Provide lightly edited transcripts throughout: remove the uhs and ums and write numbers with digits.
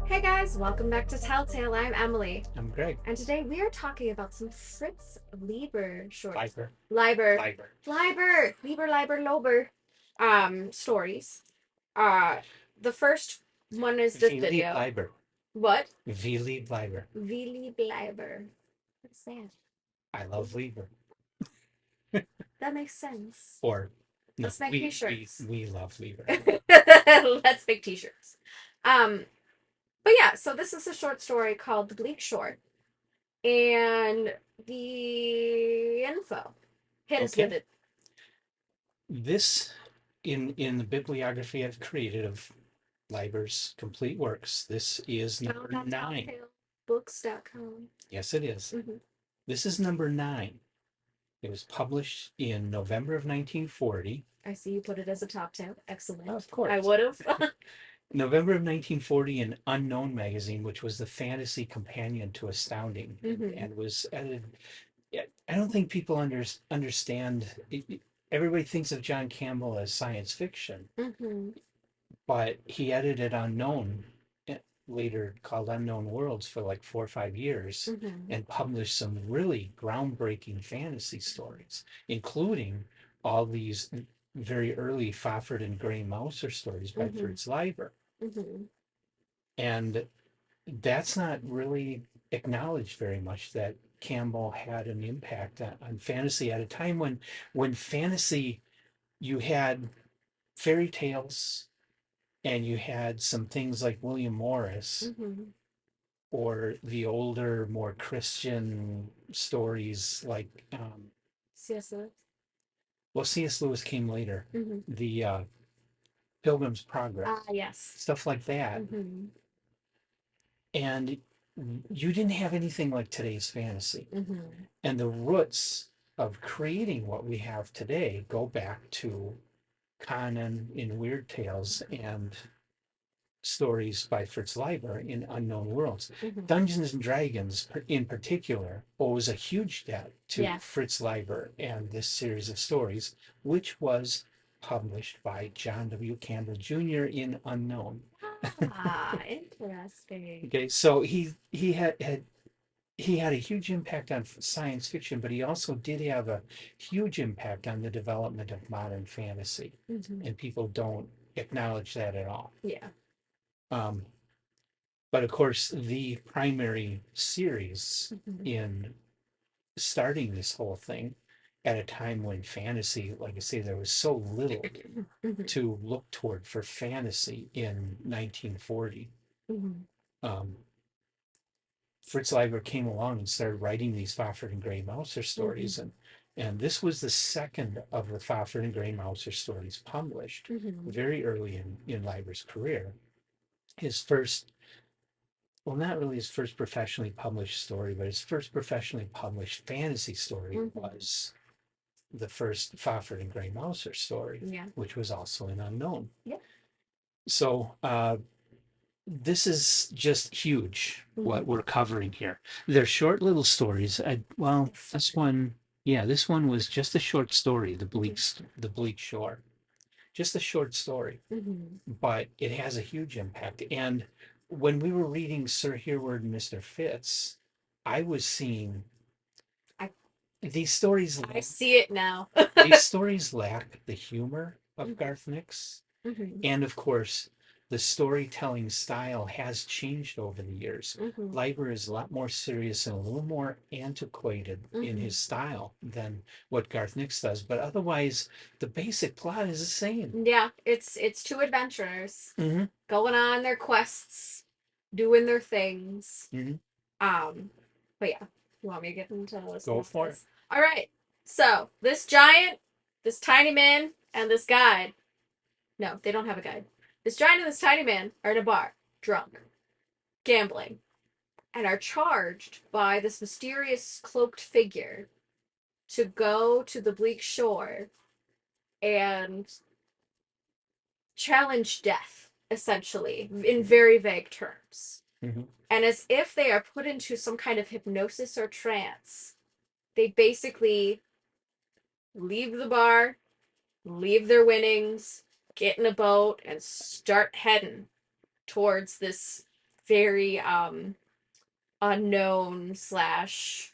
Hey guys, welcome back to Telltale. I'm Emily, I'm Greg. and today we are talking about some Fritz Leiber shorts. Leiber. Leiber, Leiber. Lober, stories. Uh, the first one is this Wie video. Leiber. What? Wie Leiber. Willy Leiber. What's that? I love Leiber. That makes sense. Or no, Let's make we we t-shirts. we love Leiber. Let's make t-shirts. Um, but yeah, so this is a short story called The Bleak Shore. And the info. Hit us with Okay. it. This in the bibliography I've created of Leiber's complete works, this is number Found on 9. telltalebooks.com. Yes, it is. Mm-hmm. This is number 9. It was published in November of 1940. I see you put it as a top 10. Excellent. Of I course. would have. November of 1940 in Unknown magazine, which was the fantasy companion to Astounding, Mm-hmm. and was edited. Yeah, I don't think people understand. Everybody thinks of John Campbell as science fiction, Mm-hmm. but he edited Unknown, later called Unknown Worlds, for like 4 or 5 years, Mm-hmm. and published some really groundbreaking fantasy stories, including all these very early Fafhrd and Gray Mouser stories by Mm-hmm. Fritz Leiber. Mm-hmm. And that's not really acknowledged very much, that Campbell had an impact on fantasy at a time when fantasy, you had fairy tales and you had some things like William Morris, Mm-hmm. or the older, more Christian stories like C.S. Lewis. well, C.S. Lewis came later, Mm-hmm. the Pilgrim's Ah, Progress, yes. stuff like that. Mm-hmm. And you didn't have anything like today's fantasy. Mm-hmm. And the roots of creating what we have today go back to Conan in Weird Tales and stories by Fritz Leiber in Unknown Worlds. Mm-hmm. Dungeons and Dragons, in particular, owes a huge debt to Yes. Fritz Leiber and this series of stories, which was published by John W. Campbell Jr. in Unknown. Ah, interesting. Okay, so he had a huge impact on science fiction, but he also did have a huge impact on the development of modern fantasy, Mm-hmm. and people don't acknowledge that at all. Yeah. Um, but of course, the primary series Mm-hmm. in starting this whole thing at a time when fantasy, like I say, there was so little Mm-hmm. to look toward for fantasy in 1940. Mm-hmm. Um, Fritz Leiber came along and started writing these Fafhrd and Gray Mouser Mm-hmm. stories, and this was the second of the Fafhrd and Gray Mouser stories published Mm-hmm. very early in Leiber's career. His first, well, not really his first professionally published story, but his first professionally published fantasy story Mm-hmm. was the first Fafhrd and Gray Mouser story, Yeah. which was also an Unknown. Yeah. So this is just huge Mm-hmm. what we're covering here. They're short little stories. Well, this one, yeah, this one was just a short story, the Bleak Shore, just a short story, Mm-hmm. but it has a huge impact. And when we were reading Sir Hereward and Mr. Fitz, I was seeing I these stories. I see it now. These stories lack the humor of Mm-hmm. Garth Nix. Mm-hmm. And of course, the storytelling style has changed over the years. Mm-hmm. Leiber is a lot more serious and a little more antiquated in Mm-hmm. his style than what Garth Nix does. But otherwise, the basic plot is the same. Yeah, it's two adventurers Mm-hmm. going on their quests, doing their things. Mm-hmm. Um, but yeah, you want me to get into Go this? for it. All right. So this giant, this tiny man, and this guide. No, they don't have a guide. This giant and this tiny man are in a bar, drunk, gambling, and are charged by this mysterious cloaked figure to go to the bleak shore and challenge death, essentially, in very vague terms. Mm-hmm. And as if they are put into some kind of hypnosis or trance, they basically leave the bar, leave their winnings, get in a boat, and start heading towards this very unknown slash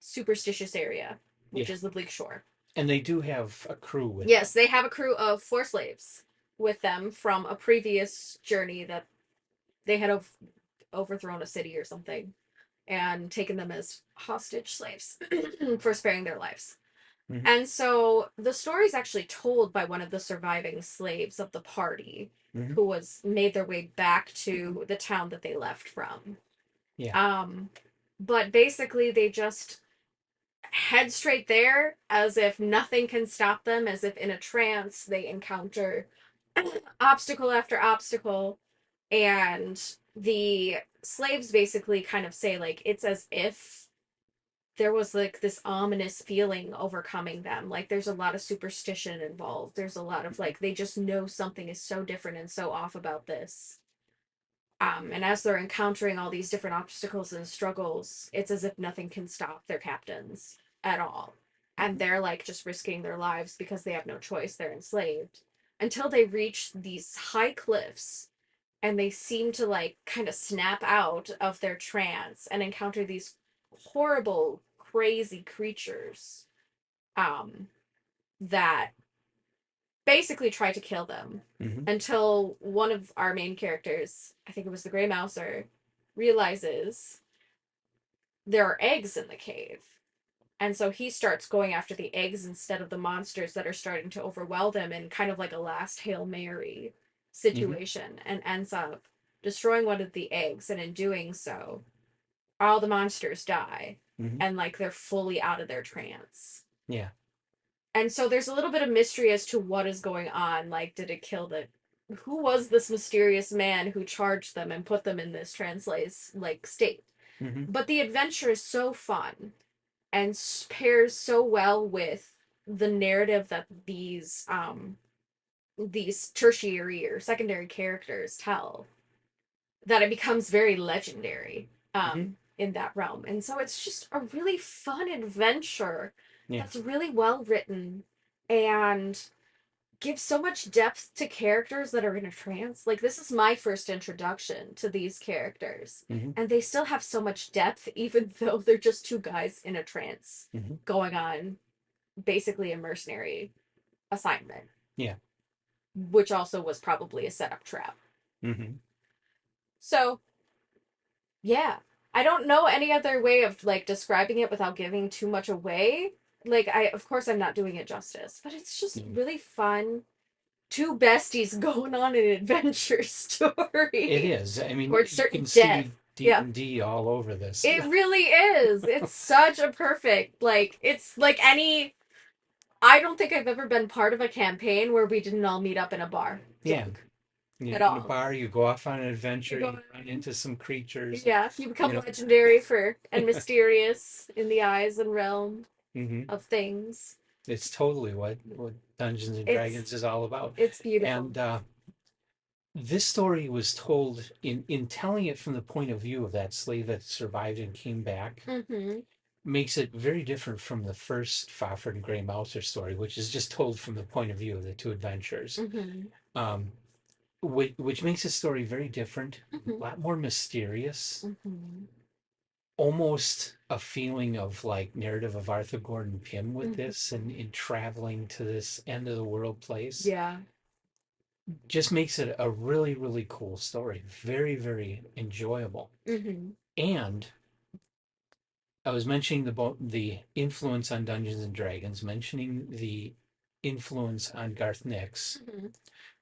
superstitious area, which Yeah. is the Bleak Shore. And they do have a crew with Yes, them. they have a crew of 4 slaves with them from a previous journey that they had overthrown a city or something and taken them as hostage slaves for sparing their lives. Hmm. And so the story is actually told by one of the surviving slaves of the party Hmm. who was made their way back to the town that they left from. Yeah. Um, but basically, they just head straight there as if nothing can stop them, as if in a trance they encounter obstacle after obstacle. And the slaves basically kind of say, like, it's as if there was like this ominous feeling overcoming them. Like there's a lot of superstition involved. There's a lot of like they just know something is so different and so off about this. And as they're encountering all these different obstacles and struggles, it's as if nothing can stop their captains at all. And they're like just risking their lives because they have no choice. They're enslaved until they reach these high cliffs and they seem to like kind of snap out of their trance and encounter these horrible crazy creatures um that basically try to kill them Hmm. until one of our main characters, I think it was the gray mouser, realizes there are eggs in the cave. And so he starts going after the eggs instead of the monsters that are starting to overwhelm them in kind of like a last Hail Mary Hmm. situation and ends up destroying one of the eggs. And in doing so, all the monsters die Hmm. and like they're fully out of their trance. Yeah. And so there's a little bit of mystery as to what is going on. Like, did it kill the who was this mysterious man who charged them and put them in this translates like state? Hmm. But the adventure is so fun and pairs so well with the narrative that these tertiary or secondary characters tell that it becomes very legendary Hmm. in that realm. And so it's just a really fun adventure Yeah. that's really well written and gives so much depth to characters that are in a trance. Like this is my first introduction to these characters. Hmm. And they still have so much depth even though they're just two guys in a trance Hmm. going on basically a mercenary assignment, Yeah. which also was probably a setup trap. Hmm. So, yeah. I don't know any other way of like describing it without giving too much away. Like I of course I'm not doing it justice, but it's just really fun. Two besties going on an adventure It story is. I mean, towards you can certain death. see D Yeah. and D all over this. It really is. It's such a perfect like it's like any I don't think I've ever been part of a campaign where we didn't all meet up in a bar Yeah. drunk You at in a all. bar, you go off on an You adventure, go you run into some creatures, Yeah, you you become know. legendary for and mysterious in the eyes and realm Hmm. of things. It's totally what Dungeons and It's Dragons is all about. it's beautiful. And this story was told in telling it from the point of view of that slave that survived and came back, Mm-hmm. makes it very different from the first Fafhrd and Grey Mouser story, which is just told from the point of view of the two adventurers. Mm-hmm. Um, which makes the story very different, Mm-hmm. a lot more mysterious, Mm-hmm. almost a feeling of like narrative of Arthur Gordon Pym with this Mm-hmm. and in traveling to this end of the world place. Yeah. Just makes it a really, really cool story. Very, very enjoyable. Mm-hmm. And I was mentioning the influence on Dungeons and Dragons, mentioning the influence on Garth Nix, Mm-hmm.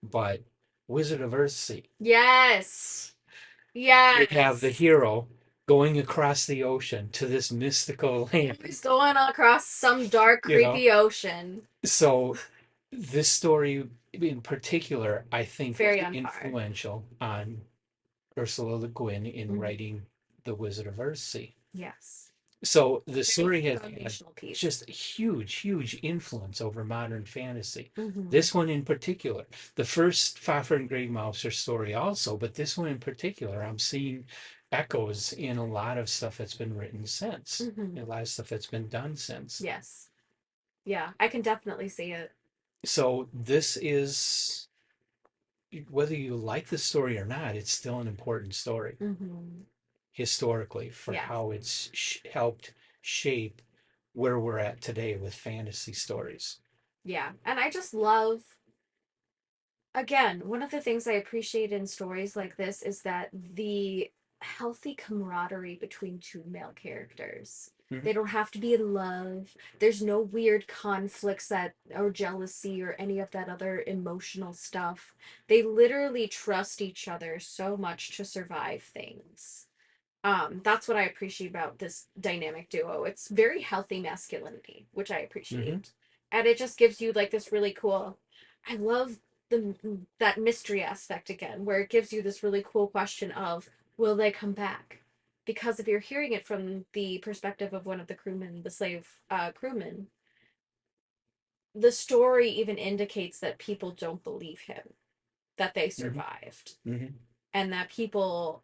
but Wizard of Earthsea. Yes. You have the Yes. hero going across the ocean to this mystical land, He's going across some dark, you know. creepy ocean. So this story in particular, I think, was Very on par. influential on Ursula Le Guin in Mm-hmm. writing The Wizard of Earthsea. Yes. So the Very story has had foundational piece. just huge, huge influence over modern fantasy. Mm-hmm. This one in particular, the first Fafhrd and Grey Mouser story also, but this one in particular, I'm seeing echoes in a lot of stuff that's been written since, Mm-hmm. a lot of stuff that's been done since. Yes. Yeah, I can definitely see it. So this is whether you like the story or not, it's still an important story Hmm. historically for Yeah. how it's helped shape where we're at today with fantasy stories. Yeah. And I just love, again, one of the things I appreciate in stories like this is that the healthy camaraderie between two male characters. Hmm. They don't have to be in love. There's no weird conflicts that or jealousy or any of that other emotional stuff. They literally trust each other so much to survive things. That's what I appreciate about this dynamic duo. It's very healthy masculinity, which I Hmm. appreciate. And it just gives you like this really cool, I love the that mystery aspect again, where it gives you this really cool question of will they come back? Because if you're hearing it from the perspective of one of the crewmen, the slave crewman, the story even indicates that people don't believe him, that they Hmm. survived, Hmm. and that people,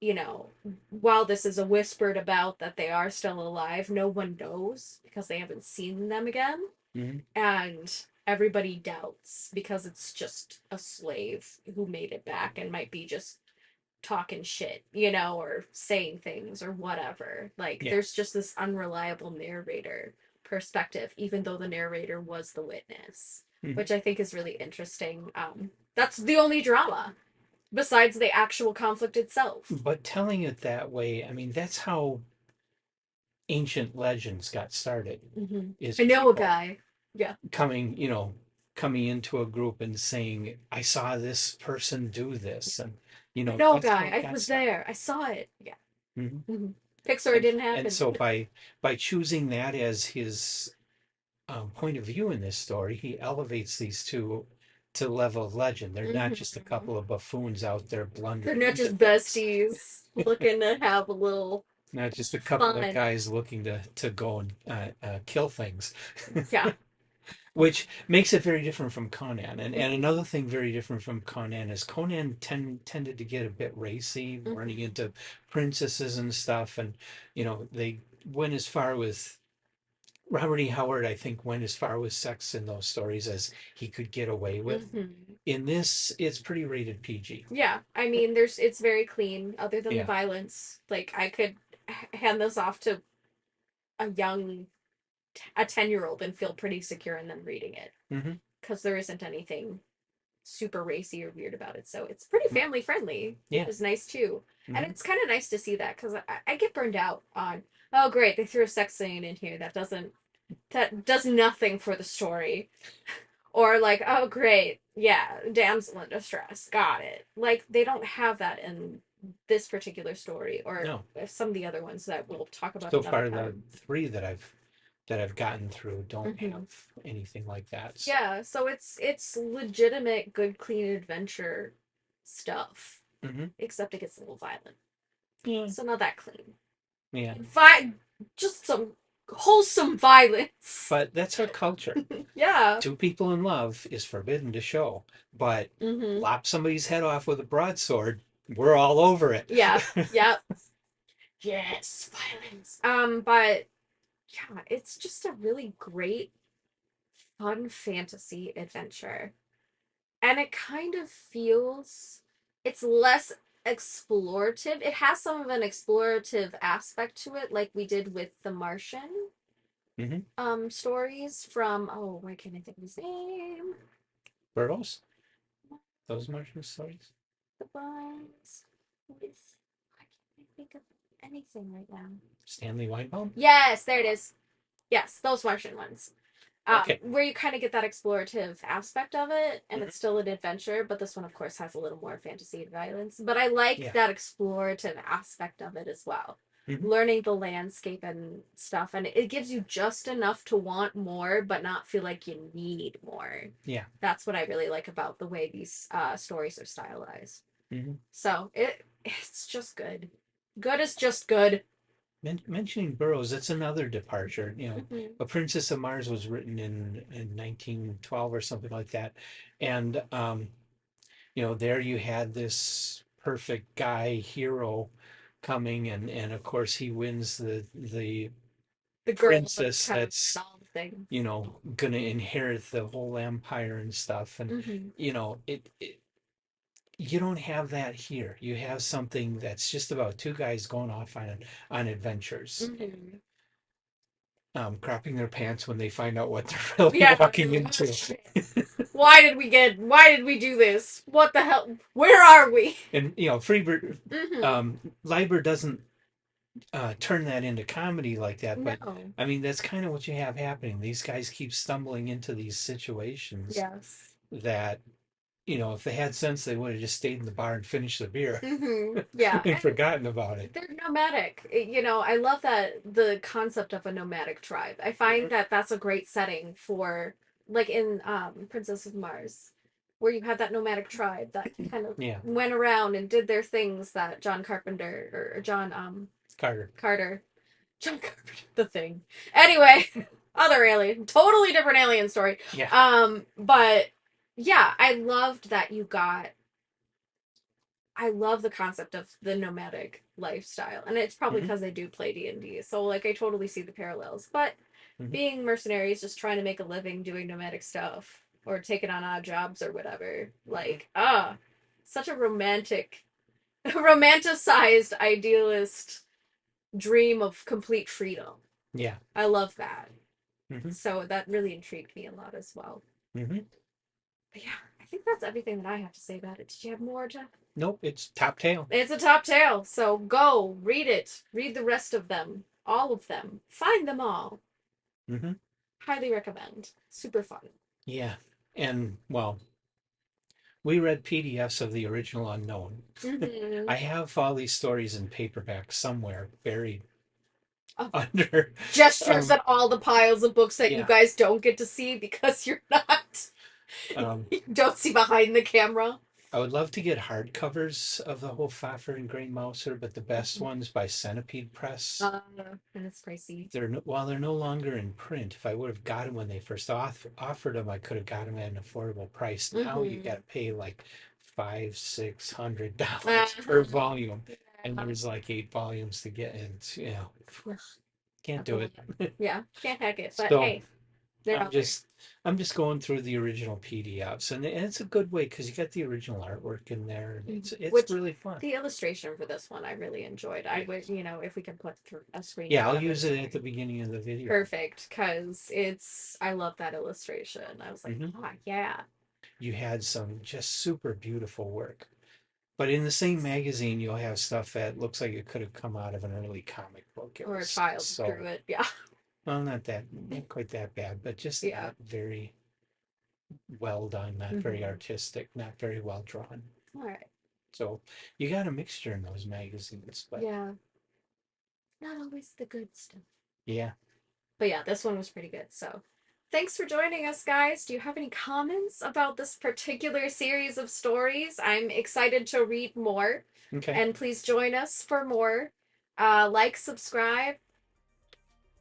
you know, while this is a whispered about that they are still alive, no one knows because they haven't seen them again. Hmm. And everybody doubts because it's just a slave who made it back and might be just talking shit, or saying things or whatever. Like, Yeah. there's just this unreliable narrator perspective, even though the narrator was the witness, Hmm. which I think is really interesting. That's the only drama besides the actual conflict itself. But telling it that way, I mean, that's how ancient legends got started, Hmm. is I know a people guy. Yeah. coming, coming into a group and saying, I saw this person do this. And, I know a that's how guy. it I got was started. there. I saw it. Yeah. Hmm. Hmm. Pixar And didn't and happen. so by choosing that as his point of view in this story, he elevates these two to the level of legend. They're not just a Hmm. couple of buffoons out there They're blundering not into just things. besties looking to have a little Not just a couple of fun. guys looking to go and kill things. Yeah. Which makes it very different from Conan. And another thing very different from Conan is Conan tended to get a bit racy, running Hmm. into princesses and stuff. And, they went as far with Robert E. Howard, I think, went as far with sex in those stories as he could get away with. Hmm. In this, it's pretty rated PG. Yeah. I mean, it's very clean, other than the Yeah. violence. Like, I could hand this off to a a 10-year-old and feel pretty secure in them reading it. Hmm. Because there isn't anything super racy or weird about it. So it's pretty family friendly, which Yeah. is nice too. And Hmm. it's kind of nice to see that because I get burned out on, oh great, they threw a sex scene in here that does nothing for the story. Or like, oh great, yeah, damsel in distress, got it. Like they don't have that in this particular story or No. some of the other ones that we'll talk about So another far, the time. three that I've gotten through don't Hmm. have anything like that. So. Yeah, so it's legitimate, good, clean adventure stuff, Hmm. except it gets a little violent. Yeah. So not that clean. Yeah. Just some wholesome violence. But that's our culture. Yeah. Two people in love is forbidden to show, but Hmm. lop somebody's head off with a broadsword, we're all over it. Yeah. Yeah. Yes, violence. But yeah, it's just a really great, fun fantasy adventure. And it kind of feels it's less explorative. It has some of an explorative aspect to it, like we did with the Martian Hmm. stories from, oh, why can't I think of his name? Burroughs, those Martian stories. The ones with, why can't I think of anything right now? Stanley Weinbaum. Yes, there it is. Yes, those Martian ones. Okay. Where you kind of get that explorative aspect of it, and Hmm. it's still an adventure, but this one, of course, has a little more fantasy and violence. But I like Yeah. that explorative aspect of it as well. Hmm. Learning the landscape and stuff, and it gives you just enough to want more, but not feel like you need more. Yeah. That's what I really like about the way these stories are stylized. Hmm. So it's just good. Good is just good. Mentioning Burroughs, that's another departure. Hmm. A Princess of Mars was written in 1912 or something like that, and there you had this perfect guy hero coming, and of course he wins the The girl of the princess town and that's all the things. gonna inherit the whole empire and stuff. And Hmm. you know it, it you don't have that here. You have something that's just about two guys going off on adventures, Mhm. crapping their pants when they find out what they're really Yeah. walking into. Why did we do this? What the hell? Where are we? And Freebird, Hmm. Leiber doesn't turn that into comedy like that, but No. I mean that's kind of what you have happening. These guys keep stumbling into these situations Yes. that if they had sense, they would have just stayed in the bar and finished the beer Yeah. and forgotten about it. They're nomadic. I love that the concept of a nomadic tribe. I find that that's a great setting for, like in Princess of Mars, where you had that nomadic tribe that kind of Yeah, went around and did their things that John Carpenter or John Carter. Carter, John Carpenter, the Thing. Anyway, other alien, totally different alien story. Yeah. But yeah, I love the concept of the nomadic lifestyle, and it's probably Hmm. because I do play D&D. So like I totally see the parallels. But Hmm. being mercenaries, just trying to make a living doing nomadic stuff or taking on odd jobs or whatever, like such a romanticized idealist dream of complete freedom. Yeah. I love that. Hmm. So that really intrigued me a lot as well. Hmm. But yeah, I think that's everything that I have to say about it. Did you have more, Jeff? Nope, it's top tail. It's a top tale, so go read it. Read the rest of them. All of them. Find them all. Hmm. Highly recommend. Super fun. Yeah. And well, we read PDFs of the original Unknown. Mm-hmm. I have all these stories in paperback somewhere buried Oh, under. gestures Um, at all the piles of books that you yeah. guys don't get to see because you're not. Um, You don't see behind the camera. I would love to get hardcovers of the whole Fafhrd and Grey Mouser, but the best ones by Centipede Press. Uh, and it's pricey. While they're no longer in print. If I would have got them when they first offered them, I could have got them at an affordable price. Now you got Mm-hmm. to pay like $500-600 per Uh, volume, and yeah. there's like 8 volumes to get in. Ugh, Can't that's a do lot. it. Yeah, can't hack it, but So hey, they're I'm out there. just I'm just going through the original PDFs, and it's a good way because you got the original artwork in there, and it's Which really fun. the illustration for this one I really enjoyed. I Yeah, would, if we can put a yeah, I'll screenshot of it use it at the somewhere. beginning of the video. Perfect, because I love that illustration. I was like, Hmm. oh yeah. You had some just super beautiful work. But in the same magazine, you'll have stuff that looks like it could have come out of an early comic book. It Or a was child so, drew it. Yeah. well, not quite that bad, but just Yeah. not very well done, not very Hmm. artistic, not very well drawn. All right. So you got a mixture in those magazines, but Yeah. Not always the good stuff. yeah. But yeah, this one was pretty good. So thanks for joining us, guys. Do you have any comments about this particular series of stories? I'm excited to read more. Okay. And please join us for more. Like, subscribe,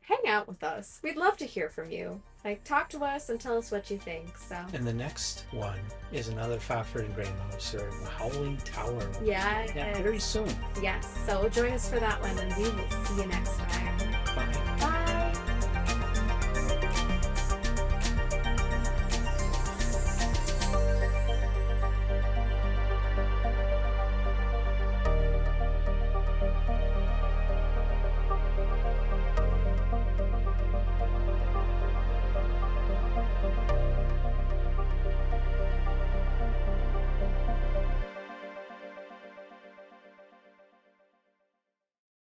hang out with us. We'd love to hear from you. Like, talk to us and tell us what you think. So, And the next one is another Fafhrd and Grey Mouser, the Howling Tower. yeah, Yeah, very soon. yes. So join us for that one, and we will see you next time.